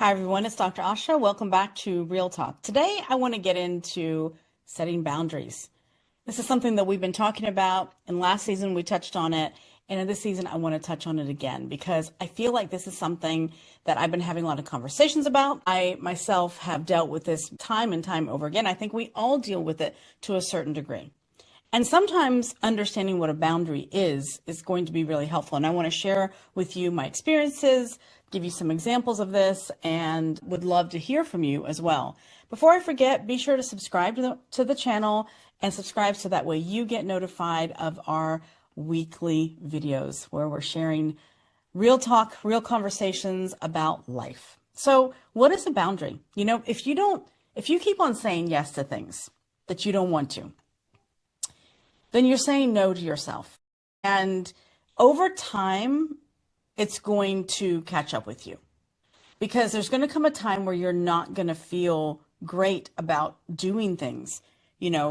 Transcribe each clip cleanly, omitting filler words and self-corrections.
Hi, everyone. It's Dr. Asha. Welcome back to Real Talk. Today, I want to get into setting boundaries. This is something that we've been talking about. In last season, we touched on it. And in this season, I want to touch on it again because I feel like this is something that I've been having a lot of conversations about. I myself have dealt with this time and time over again. I think we all deal with it to a certain degree. And sometimes understanding what a boundary is going to be really helpful. And I want to share with you my experiences, give you some examples of this, and would love to hear from you as well. Before I forget, be sure to subscribe to the channel and subscribe so that way you get notified of our weekly videos where we're sharing real talk, real conversations about life. So what is a boundary? If you keep on saying yes to things that you don't want to, then you're saying no to yourself. And over time, it's going to catch up with you because there's going to come a time where you're not going to feel great about doing things,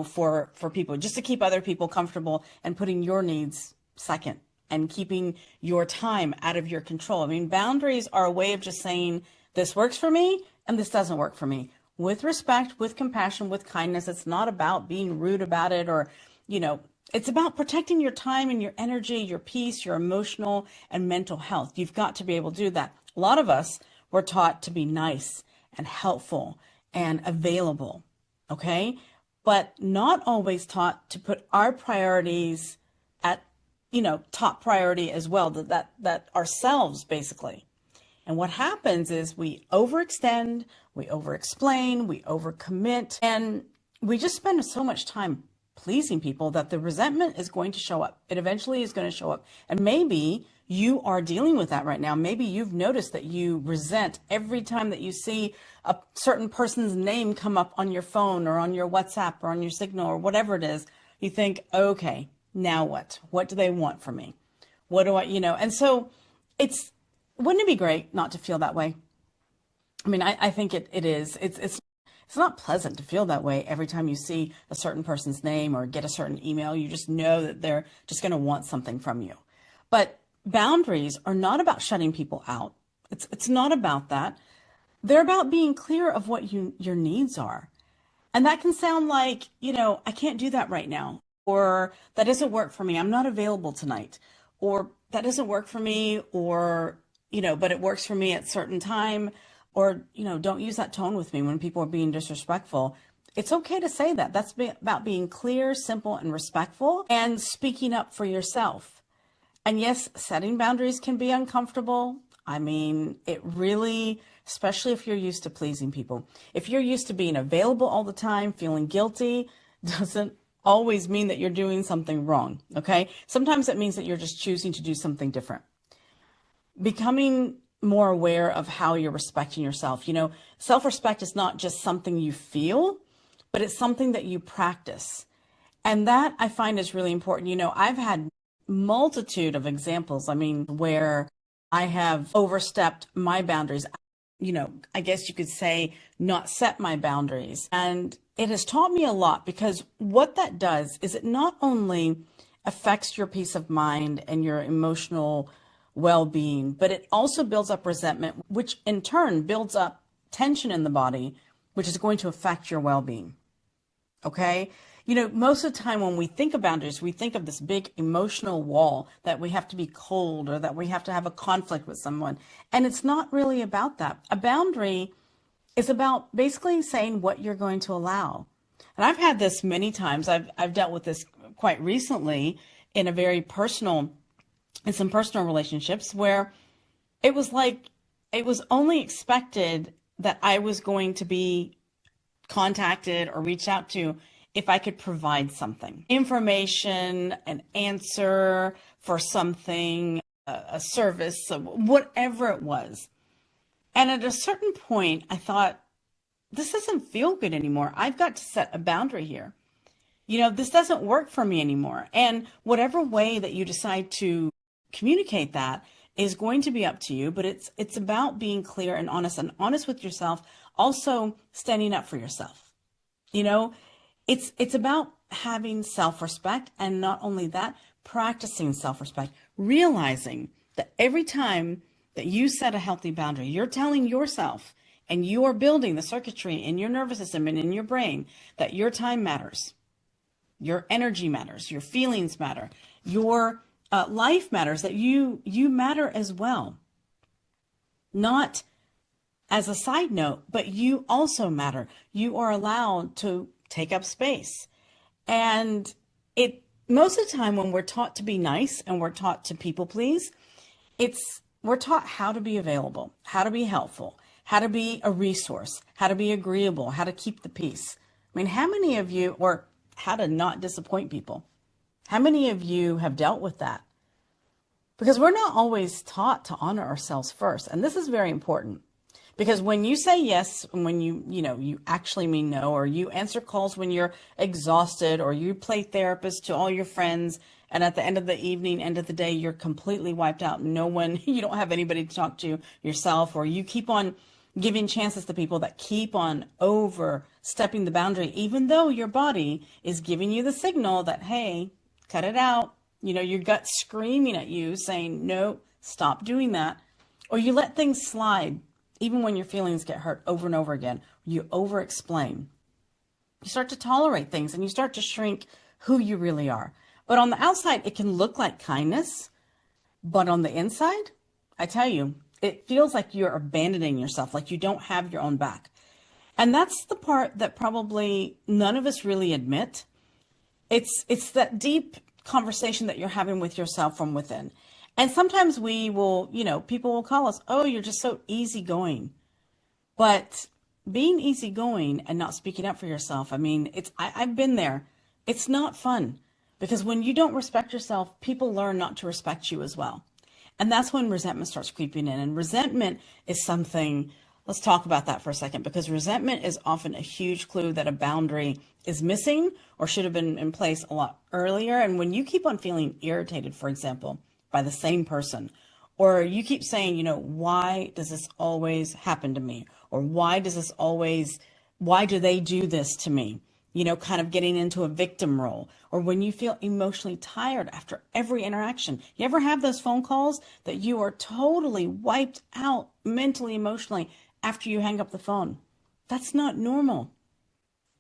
for people, just to keep other people comfortable and putting your needs second and keeping your time out of your control. I mean, boundaries are a way of just saying this works for me and this doesn't work for me, with respect, with compassion, with kindness. It's not about being rude about it or, it's about protecting your time and your energy, your peace, your emotional and mental health. You've got to be able to do that. A lot of us were taught to be nice and helpful and available, okay? But not always taught to put our priorities at, top priority as well, that ourselves basically. And what happens is we overextend, we overexplain, we overcommit, and we just spend so much time pleasing people that the resentment is going to show up. It eventually is going to show up. And maybe you are dealing with that right now. Maybe you've noticed that you resent every time that you see a certain person's name come up on your phone or on your WhatsApp or on your Signal or whatever it is. You think, okay, now what? What do they want from me? What do I, And so wouldn't it be great not to feel that way? I mean, I think it is. It's not pleasant to feel that way every time you see a certain person's name or get a certain email. You just know that they're just going to want something from you. But boundaries are not about shutting people out. It's not about that. They're about being clear of what your needs are. And that can sound like, I can't do that right now, or that doesn't work for me. I'm not available tonight, or that doesn't work for me, or, but it works for me at certain time. Or, don't use that tone with me when people are being disrespectful. It's okay to say that. That's about being clear, simple, and respectful and speaking up for yourself. And yes, setting boundaries can be uncomfortable. I mean, it really, especially if you're used to pleasing people. If you're used to being available all the time, feeling guilty, doesn't always mean that you're doing something wrong, okay? Sometimes it means that you're just choosing to do something different. Becoming more aware of how you're respecting yourself. Self-respect is not just something you feel, but it's something that you practice. And that I find is really important. I've had multitude of examples, where I have overstepped my boundaries, I guess you could say not set my boundaries. And it has taught me a lot because what that does is it not only affects your peace of mind and your emotional well-being, but it also builds up resentment, which in turn builds up tension in the body, which is going to affect your well-being. Okay? Most of the time when we think of boundaries, we think of this big emotional wall that we have to be cold or that we have to have a conflict with someone. And it's not really about that. A boundary is about basically saying what you're going to allow. And I've had this many times. I've dealt with this quite recently in some personal relationships where it was like it was only expected that I was going to be contacted or reached out to if I could provide something, information, an answer for something, a service, whatever it was. And at a certain point, I thought, this doesn't feel good anymore. I've got to set a boundary here. This doesn't work for me anymore. And whatever way that you decide to communicate that is going to be up to you, but it's about being clear and honest with yourself, also standing up for yourself. It's about having self-respect, and not only that, practicing self-respect, realizing that every time that you set a healthy boundary, you're telling yourself and you are building the circuitry in your nervous system and in your brain that your time matters, your energy matters, your feelings matter, your life matters, that you matter as well. Not as a side note, but you also matter. You are allowed to take up space. And it most of the time when we're taught to be nice and we're taught to people please, we're taught how to be available, how to be helpful, how to be a resource, how to be agreeable, how to keep the peace. I mean, how many of you, or how to not disappoint people? How many of you have dealt with that? Because we're not always taught to honor ourselves first. And this is very important. Because when you say yes, when you actually mean no, or you answer calls when you're exhausted, or you play therapist to all your friends, and at the end of the evening, end of the day, you're completely wiped out. You don't have anybody to talk to yourself, or you keep on giving chances to people that keep on overstepping the boundary, even though your body is giving you the signal that, hey, cut it out. Your gut's screaming at you saying, no, stop doing that. Or you let things slide, even when your feelings get hurt over and over again. You over-explain. You start to tolerate things and you start to shrink who you really are. But on the outside, it can look like kindness. But on the inside, I tell you, it feels like you're abandoning yourself, like you don't have your own back. And that's the part that probably none of us really admit. It's that deep conversation that you're having with yourself from within. And sometimes we will, people will call us, oh, you're just so easygoing. But being easygoing and not speaking up for yourself, I mean, I've been there. It's not fun, because when you don't respect yourself, people learn not to respect you as well. And that's when resentment starts creeping in. And resentment is something, let's talk about that for a second, because resentment is often a huge clue that a boundary is missing or should have been in place a lot earlier. And when you keep on feeling irritated, for example, by the same person, or you keep saying, why does this always happen to me? Or why do they do this to me? Kind of getting into a victim role. Or when you feel emotionally tired after every interaction. You ever have those phone calls that you are totally wiped out mentally, emotionally after you hang up the phone? That's not normal.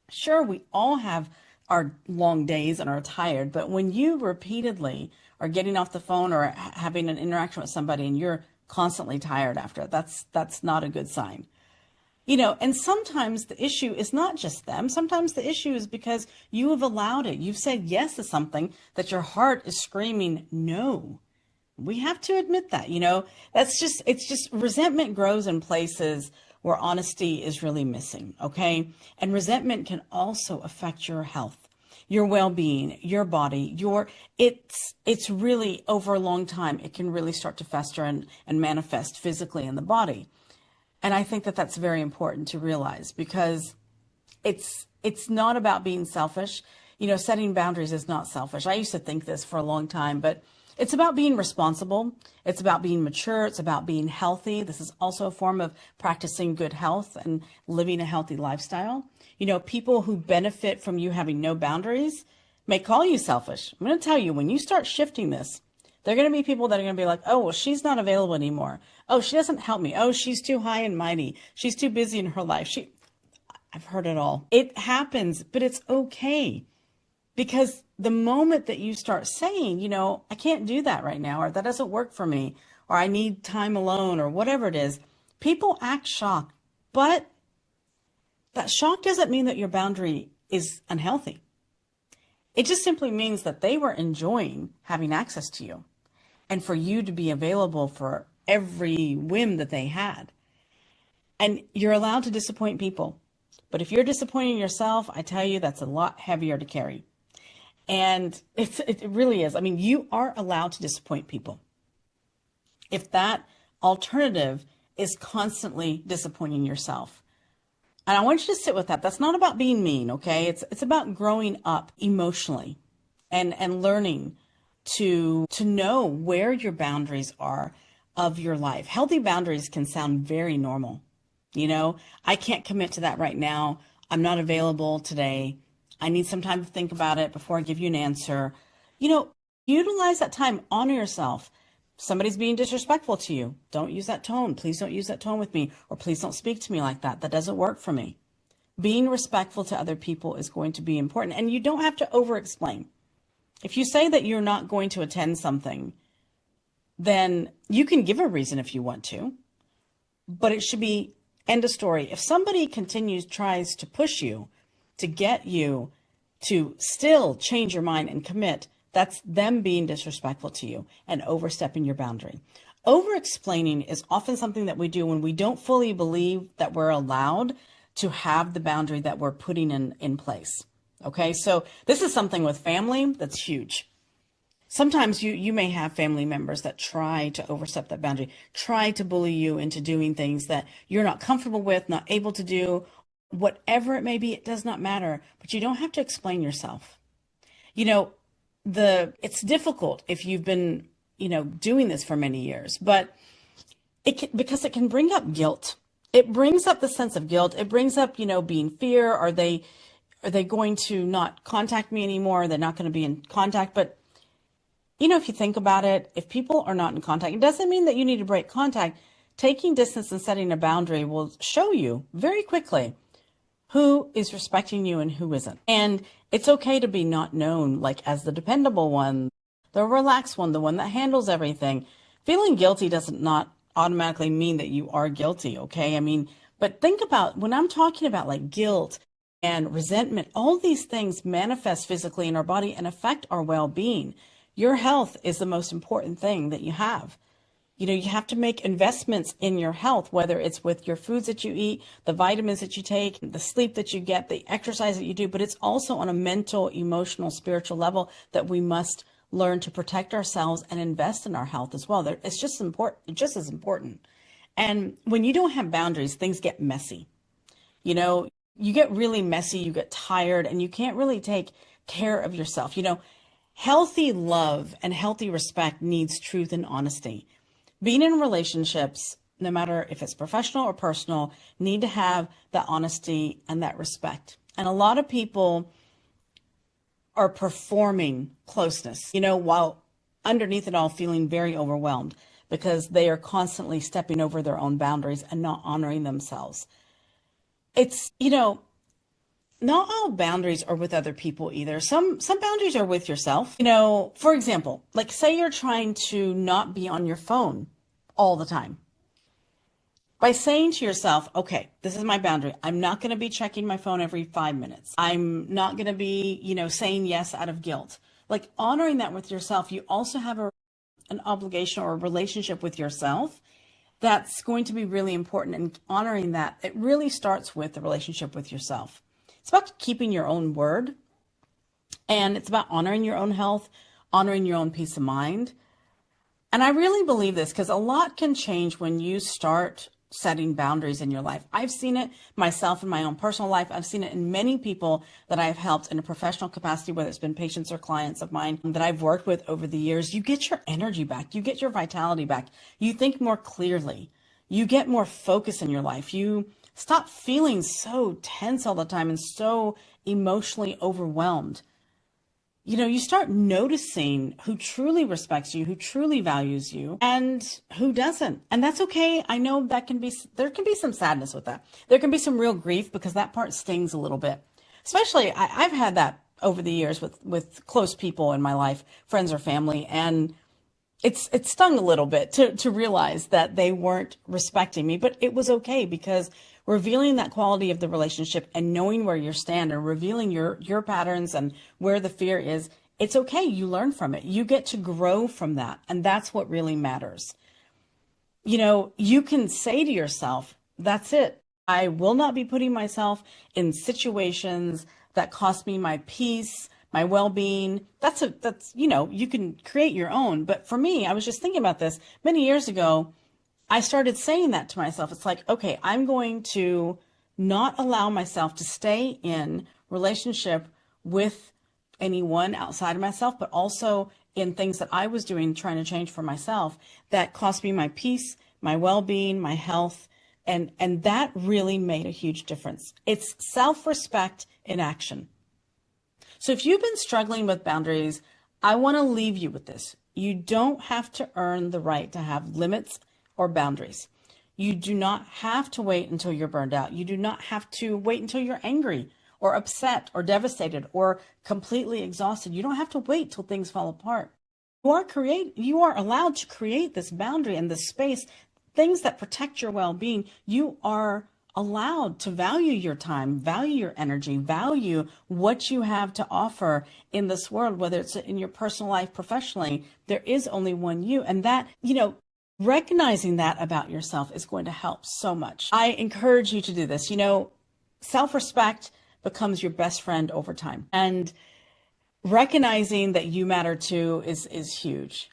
Sure, we all have our long days and are tired, but when you repeatedly are getting off the phone or having an interaction with somebody and you're constantly tired after it, that's not a good sign. And sometimes the issue is not just them. Sometimes the issue is because you have allowed it. You've said yes to something that your heart is screaming no. We have to admit that, it's just resentment grows in places where honesty is really missing. Okay. And resentment can also affect your health, your well-being, your body, it's really over a long time. It can really start to fester and manifest physically in the body. And I think that that's very important to realize, because it's not about being selfish. Setting boundaries is not selfish. I used to think this for a long time, but it's about being responsible. It's about being mature. It's about being healthy. This is also a form of practicing good health and living a healthy lifestyle. People who benefit from you having no boundaries may call you selfish. I'm going to tell you, when you start shifting this, there are going to be people that are going to be like, oh, well, she's not available anymore. Oh, she doesn't help me. Oh, she's too high and mighty. She's too busy in her life. I've heard it all. It happens, but it's okay. Because the moment that you start saying, I can't do that right now, or that doesn't work for me, or I need time alone, or whatever it is, people act shocked. But that shock doesn't mean that your boundary is unhealthy. It just simply means that they were enjoying having access to you, and for you to be available for every whim that they had. And you're allowed to disappoint people. But if you're disappointing yourself, I tell you, that's a lot heavier to carry. And it really is. I mean, you are allowed to disappoint people. If that alternative is constantly disappointing yourself. And I want you to sit with that. That's not about being mean, okay? It's about growing up emotionally and learning to know where your boundaries are of your life. Healthy boundaries can sound very normal. I can't commit to that right now. I'm not available today. I need some time to think about it before I give you an answer. Utilize that time, honor yourself, Somebody's being disrespectful to you. Don't use that tone. Please don't use that tone with me, or please don't speak to me like that. That doesn't work for me. Being respectful to other people is going to be important, and you don't have to over explain. If you say that you're not going to attend something, then you can give a reason if you want to, but it should be end of story. If somebody tries to push you, to get you to still change your mind and commit, that's them being disrespectful to you and overstepping your boundary. Over explaining is often something that we do when we don't fully believe that we're allowed to have the boundary that we're putting in place. Okay, so this is something with family that's huge. Sometimes you may have family members that try to overstep that boundary, try to bully you into doing things that you're not comfortable with, not able to do, whatever it may be. It does not matter, but you don't have to explain yourself. You know, it's difficult if you've been, doing this for many years, but because it can bring up guilt. It brings up the sense of guilt. It brings up, being fear. Are they going to not contact me anymore? They're not going to be in contact. But if you think about it, if people are not in contact, it doesn't mean that you need to break contact. Taking distance and setting a boundary will show you very quickly who is respecting you and who isn't. And it's okay to be not known like as the dependable one, the relaxed one, the one that handles everything. Feeling guilty doesn't not automatically mean that you are guilty, okay? But think about when I'm talking about like guilt and resentment, all these things manifest physically in our body and affect our well-being. Your health is the most important thing that you have. You have to make investments in your health, whether it's with your foods that you eat, the vitamins that you take, the sleep that you get, the exercise that you do, but it's also on a mental, emotional, spiritual level that we must learn to protect ourselves and invest in our health as well. It's just important, just as important. And when you don't have boundaries, things get messy. You get really messy, you get tired, and you can't really take care of yourself. Healthy love and healthy respect needs truth and honesty. Being in relationships, no matter if it's professional or personal, need to have that honesty and that respect. And a lot of people are performing closeness, while underneath it all feeling very overwhelmed because they are constantly stepping over their own boundaries and not honoring themselves. It's, not all boundaries are with other people either. Some boundaries are with yourself. For example, like say you're trying to not be on your phone all the time. By saying to yourself, okay, this is my boundary. I'm not going to be checking my phone every 5 minutes. I'm not going to be, saying yes out of guilt. Like honoring that with yourself, you also have an obligation or a relationship with yourself that's going to be really important. And honoring that, it really starts with the relationship with yourself. It's about keeping your own word, and it's about honoring your own health, honoring your own peace of mind. And I really believe this because a lot can change when you start setting boundaries in your life. I've seen it myself in my own personal life. I've seen it in many people that I've helped in a professional capacity, whether it's been patients or clients of mine that I've worked with over the years. You get your energy back. You get your vitality back. You think more clearly. You get more focus in your life. You stop feeling so tense all the time and so emotionally overwhelmed. You start noticing who truly respects you, who truly values you, and who doesn't. And that's okay. I know there can be some sadness with that. There can be some real grief because that part stings a little bit. Especially, I've had that over the years with close people in my life, friends or family, and it stung a little bit to realize that they weren't respecting me, but it was okay because revealing that quality of the relationship and knowing where you stand and revealing your patterns and where the fear is, it's okay. You learn from it. You get to grow from that. And that's what really matters. You can say to yourself, that's it. I will not be putting myself in situations that cost me my peace, my well-being. You can create your own. But for me, I was just thinking about this many years ago. I started saying that to myself. It's like, okay, I'm going to not allow myself to stay in relationship with anyone outside of myself, but also in things that I was doing, trying to change for myself that cost me my peace, my well-being, my health. And that really made a huge difference. It's self-respect in action. So if you've been struggling with boundaries, I want to leave you with this. You don't have to earn the right to have limits or boundaries. You do not have to wait until you're burned out. You do not have to wait until you're angry or upset or devastated or completely exhausted. You don't have to wait till things fall apart. You are allowed to create this boundary and this space, things that protect your well-being. You are allowed to value your time, value your energy, value what you have to offer in this world, whether it's in your personal life, professionally. There is only one you. And that, recognizing that about yourself is going to help so much. I encourage you to do this. Self-respect becomes your best friend over time. And recognizing that you matter too is huge.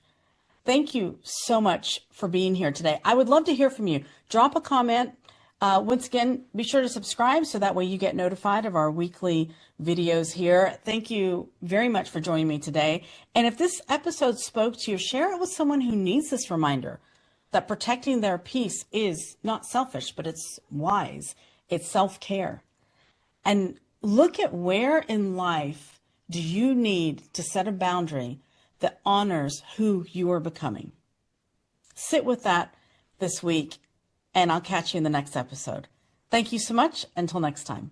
Thank you so much for being here today. I would love to hear from you. Drop a comment. Once again, be sure to subscribe so that way you get notified of our weekly videos here. Thank you very much for joining me today. And if this episode spoke to you, share it with someone who needs this reminder that protecting their peace is not selfish, but it's wise. It's self-care. And look at where in life do you need to set a boundary that honors who you are becoming. Sit with that this week, and I'll catch you in the next episode. Thank you so much. Until next time.